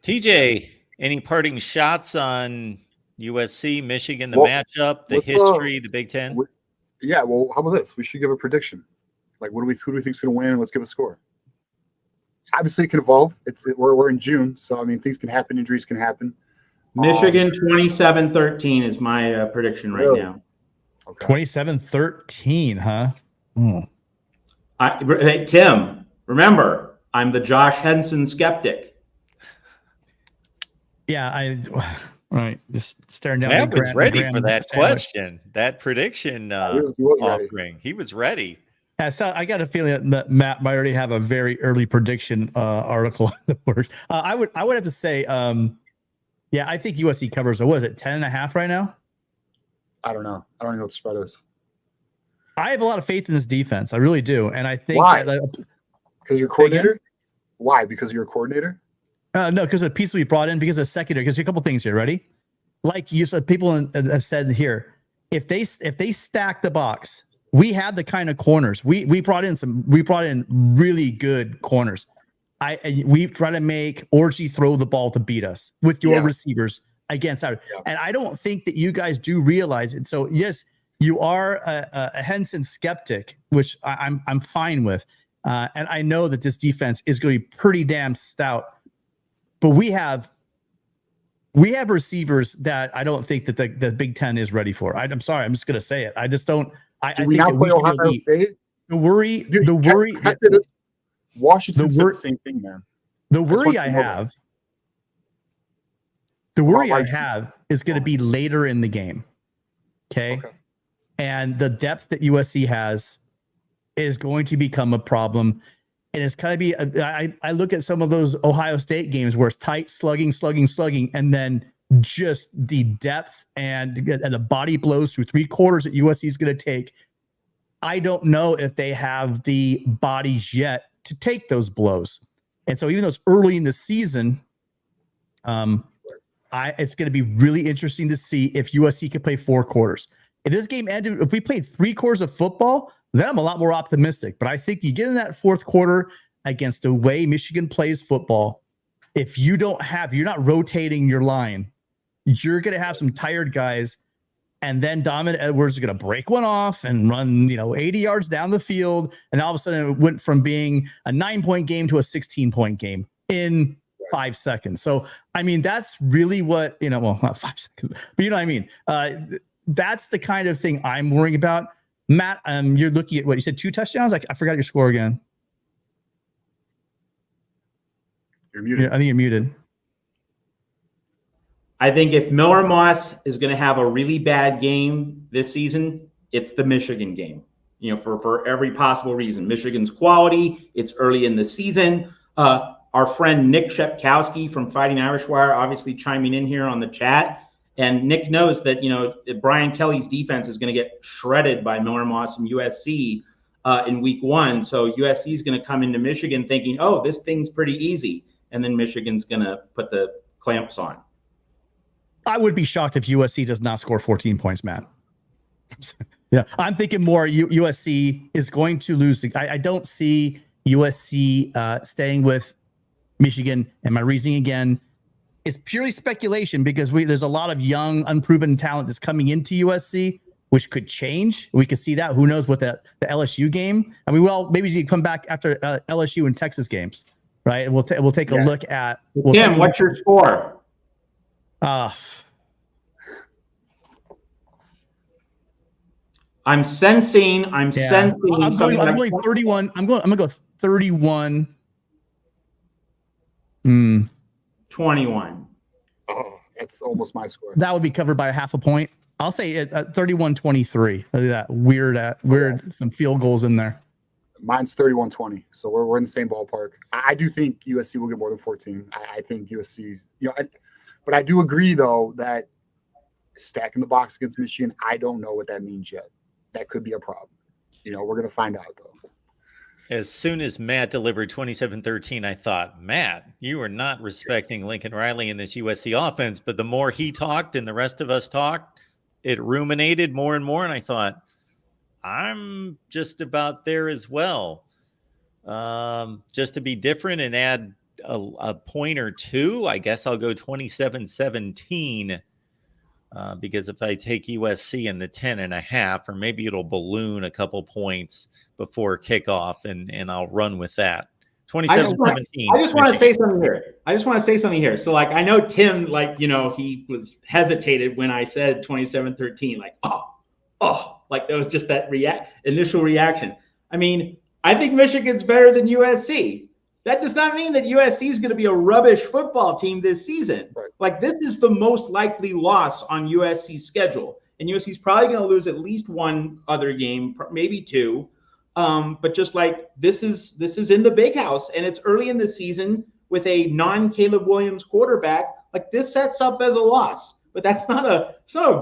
TJ, any parting shots on USC, Michigan, the Well, matchup, the let's, history, the Big Ten? Yeah, well, how about this? We should give a prediction. Like, who do we think is going to win? Let's give a score. Obviously, it can evolve. We're in June, so I mean, things can happen. Injuries can happen. Michigan 27-13 is my prediction right now. Okay. 27-13, huh? Hey, Tim, remember, I'm the Josh Henson skeptic. Yeah, right. Just staring down. Matt was ready for that question, that prediction offering. He was ready. Yeah, so I got a feeling that Matt might already have a very early prediction article in the works. I would have to say, yeah, I think USC covers. What is it, 10.5 right now? I don't know. I don't even know what the spread is. I have a lot of faith in this defense. I really do, and I think why? Because you're coordinator. Why? Because you're a coordinator. No, because of the piece we brought in, because of secondary. Because a couple things here. Ready? Like you said, people have said here, if they stack the box, we have the kind of corners. We brought in really good corners. We try to make Orgy throw the ball to beat us with your receivers against our. Yeah. And I don't think that you guys do realize it. So yes, you are a Henson skeptic, which I'm fine with. And I know that this defense is going to be pretty damn stout. But we have receivers that I don't think that the Big Ten is ready for. I'm sorry, I'm just going to say it. I just don't. I think that we Ohio State? The worry. Washington said the same thing, man. The worry I have is going to be later in the game. Okay. And the depth that USC has is going to become a problem. And it's kind of be, I look at some of those Ohio State games where it's tight, slugging, and then just the depth and the body blows through 3 quarters that USC is going to take. I don't know if they have the bodies yet to take those blows. And so even though it's early in the season, it's going to be really interesting to see if USC can play 4 quarters. If this game ended, if we played 3 quarters of football, then I'm a lot more optimistic. But I think you get in that 4th quarter against the way Michigan plays football, if you're not rotating your line, you're going to have some tired guys. And then Donovan Edwards is going to break one off and run, 80 yards down the field. And all of a sudden it went from being a 9-point game to a 16-point game in 5 seconds. So, I mean, that's really what, well, not 5 seconds, but you know what I mean? That's the kind of thing I'm worrying about. Matt, you're looking at what you said, 2 touchdowns. I forgot your score again. You're muted. I think you're muted. I think if Miller Moss is going to have a really bad game this season, it's the Michigan game. For every possible reason. Michigan's quality. It's early in the season. Our friend Nick Shepkowski from Fighting Irish Wire obviously chiming in here on the chat. And Nick knows that, Brian Kelly's defense is going to get shredded by Miller Moss and USC in week 1. So USC is going to come into Michigan thinking, oh, this thing's pretty easy. And then Michigan's going to put the clamps on. I would be shocked if USC does not score 14 points, Matt. Yeah, I'm thinking more USC is going to lose. I don't see USC staying with Michigan. And my reasoning, again, is purely speculation because there's a lot of young, unproven talent that's coming into USC, which could change. We could see that. Who knows what the LSU game? I mean, maybe you come back after LSU and Texas games, right? We'll take a look at. Tim, what's your score? I'm sensing. I'm going 31. I'm going to go 31. 21. Oh, that's almost my score. That would be covered by 0.5 point. I'll say it at 31-23. That weird some field goals in there. Mine's 31-20. So we're in the same ballpark. I do think USC will get more than 14. I think USC, but I do agree though that stacking the box against Michigan, I don't know what that means yet. That could be a problem. We're going to find out though. As soon as Matt delivered 27-13, I thought, Matt, you are not respecting Lincoln Riley in this USC offense. But the more he talked and the rest of us talked, it ruminated more and more. And I thought, I'm just about there as well. Just to be different and add a point or two. I guess I'll go 27-17 because if I take USC in the 10.5, or maybe it'll balloon a couple points before kickoff, and I'll run with that. 27-17. I just want to say something here. So, like, I know Tim, like, he was hesitated when I said 27-13. Like, like there was just that initial reaction. I mean, I think Michigan's better than USC. That does not mean that USC is going to be a rubbish football team this season. Right. Like, this is the most likely loss on USC's schedule. And USC is probably going to lose at least one other game, maybe two. But just like this is in the big house, and it's early in the season with a non-Caleb Williams quarterback. Like, this sets up as a loss, but it's not a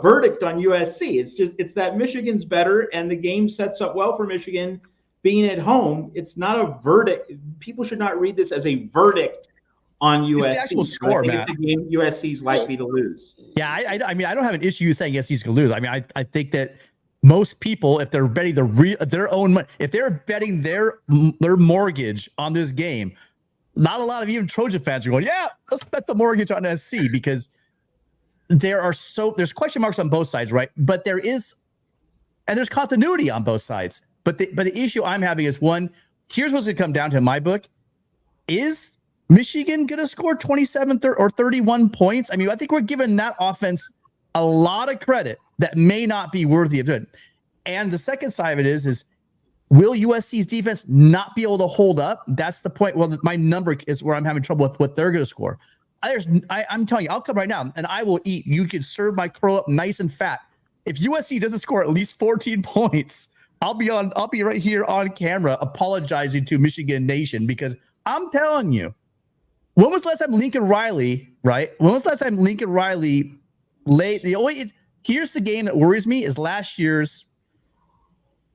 verdict on USC. It's that Michigan's better, and the game sets up well for Michigan being at home. It's not a verdict. People should not read this as a verdict on USC. It's the actual score, It's a game USC's likely to lose. Yeah, I mean, I don't have an issue saying USC's going to lose. I mean, I think that most people, if they're betting their own money, if they're betting their mortgage on this game, not a lot of even Trojan fans are going, yeah, let's bet the mortgage on SC, because there's question marks on both sides, right? But there's continuity on both sides. But the issue I'm having is, one, here's what's going to come down to in my book. Is Michigan going to score 27 or 31 points? I mean, I think we're giving that offense a lot of credit that may not be worthy of it. And the second side of it is will USC's defense not be able to hold up? That's the point. Well, my number is where I'm having trouble with what they're going to score. I'm telling you, I'll come right now and I will eat. You can serve my curl up nice and fat. If USC doesn't score at least 14 points, I'll be right here on camera apologizing to Michigan Nation, because I'm telling you, when was the last time Lincoln Riley, right? When was the last time Lincoln Riley here's the game that worries me is last year's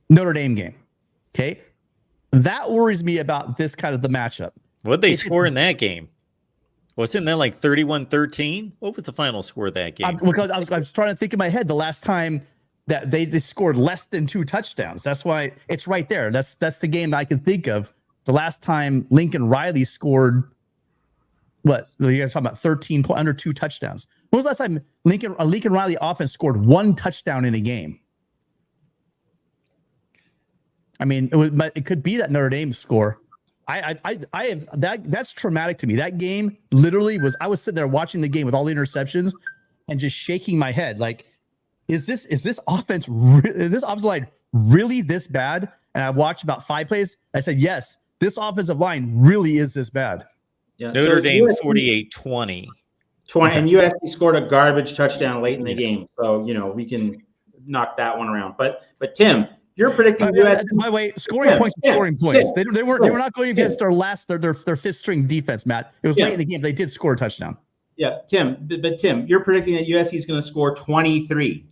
Notre Dame game. Okay. That worries me about this kind of the matchup. What'd they score in that game? Wasn't that like 31-13? What was the final score of that game? Because I was trying to think in my head the last time that they scored less than 2 touchdowns. That's why it's right there. That's the game that I can think of. The last time Lincoln Riley scored, what? You guys talking about 13 under 2 touchdowns. When was the last time Lincoln Riley offense scored 1 touchdown in a game? I mean, it could be that Notre Dame score. I have that's traumatic to me. That game literally I was sitting there watching the game with all the interceptions and just shaking my head. Like, is this offense line really this bad? And I watched about 5 plays. I said, yes, this offensive line really is this bad. Yeah. Notre Dame 48-20. And USC scored a garbage touchdown late in the game, so we can knock that one around. But Tim, you're predicting USC. By the way, scoring points. They were not going against their fifth string defense, Matt. It was late in the game. They did score a touchdown. Yeah, Tim. But Tim, you're predicting that USC is going to score 23.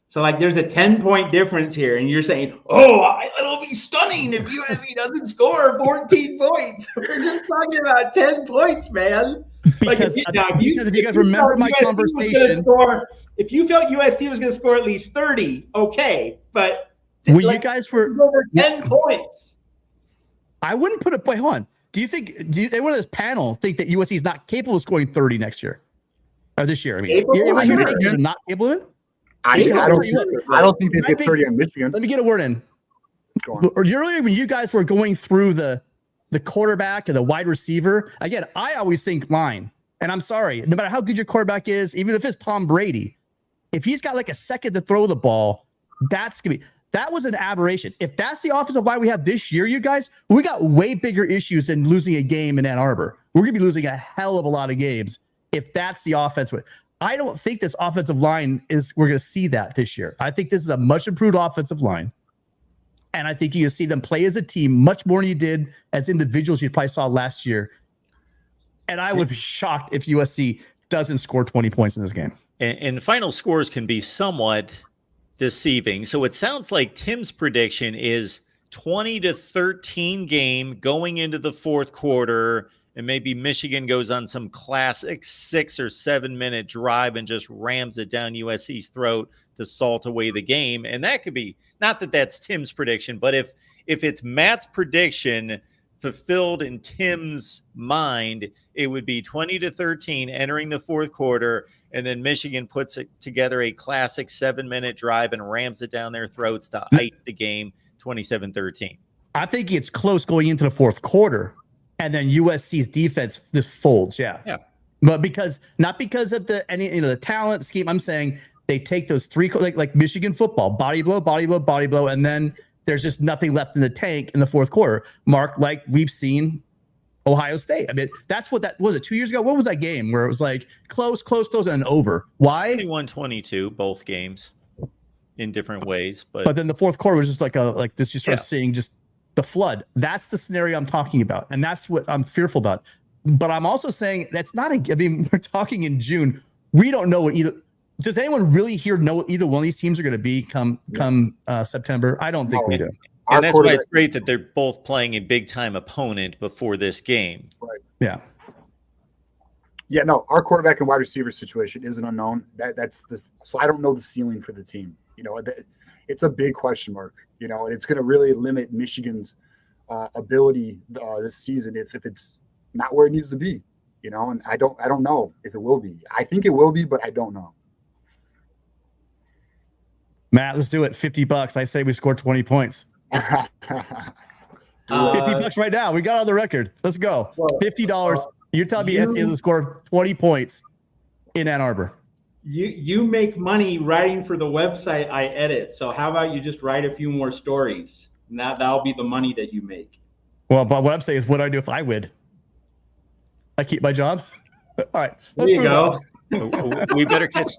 So, like, there's a 10-point difference here, and you're saying, it'll be stunning if USC doesn't score 14 points. We're just talking about 10 points, man. Because if you guys remember my conversation, if you felt USC was going to score at least 30, okay, but you guys were over 10 points. I wouldn't put it. Wait, hold on. Do anyone on this panel think that USC is not capable of scoring 30 next year or this year? I mean, anyone here think they're not capable of it? I don't think they get 30 on Michigan. Let me get a word in. Earlier, when you guys were going through the quarterback and the wide receiver, again, I always think line. And I'm sorry, no matter how good your quarterback is, even if it's Tom Brady, if he's got like a second to throw the ball, that was an aberration. If that's the offensive line we have this year, you guys, we got way bigger issues than losing a game in Ann Arbor. We're going to be losing a hell of a lot of games if that's the offense. I don't think this offensive line we're going to see that this year. I think this is a much improved offensive line. And I think you see them play as a team much more than you did as individuals you probably saw last year. And I would be shocked if USC doesn't score 20 points in this game. And final scores can be somewhat deceiving. So it sounds like Tim's prediction is 20-13 game going into the fourth quarter. And maybe Michigan goes on some classic 6 or 7 minute drive and just rams it down USC's throat to salt away the game. And that could be, not that that's Tim's prediction, but if it's Matt's prediction fulfilled in Tim's mind, it would be 20-13 entering the fourth quarter, and then Michigan puts together a classic 7-minute drive and rams it down their throats to ice the game 27-13. I think it's close going into the fourth quarter, and then USC's defense just folds. Yeah. But not because of the talent scheme. I'm saying they take those three like Michigan football, body blow, and then there's just nothing left in the tank in the fourth quarter. Mark, like we've seen Ohio State. I mean, that's what that was. It 2 years ago. What was that game where it was like close, and over? Why? 21-22, both games in different ways. But then the fourth quarter was just like this. You start seeing just the flood. That's the scenario I'm talking about, and that's what I'm fearful about. But I'm also saying that's not I mean, we're talking in June. We don't know what either. Does anyone really here know what either one of these teams are going to be come September? I don't think we do. And that's why it's great that they're both playing a big time opponent before this game. Right. Yeah. Yeah, no, our quarterback and wide receiver situation is an unknown. That's this. So I don't know the ceiling for the team. You know, it's a big question mark. You know, and it's going to really limit Michigan's ability this season if it's not where it needs to be. You know, and I don't know if it will be. I think it will be, but I don't know. Matt, let's do it. $50. I say we score 20 points. $50 right now. We got on the record. Let's go. $50. You're telling me SC will score 20 points in Ann Arbor. You make money writing for the website I edit. So how about you just write a few more stories? And that'll be the money that you make. Well, but what I'm saying is, what do I do if I win? I keep my job. All right. There you go. We better catch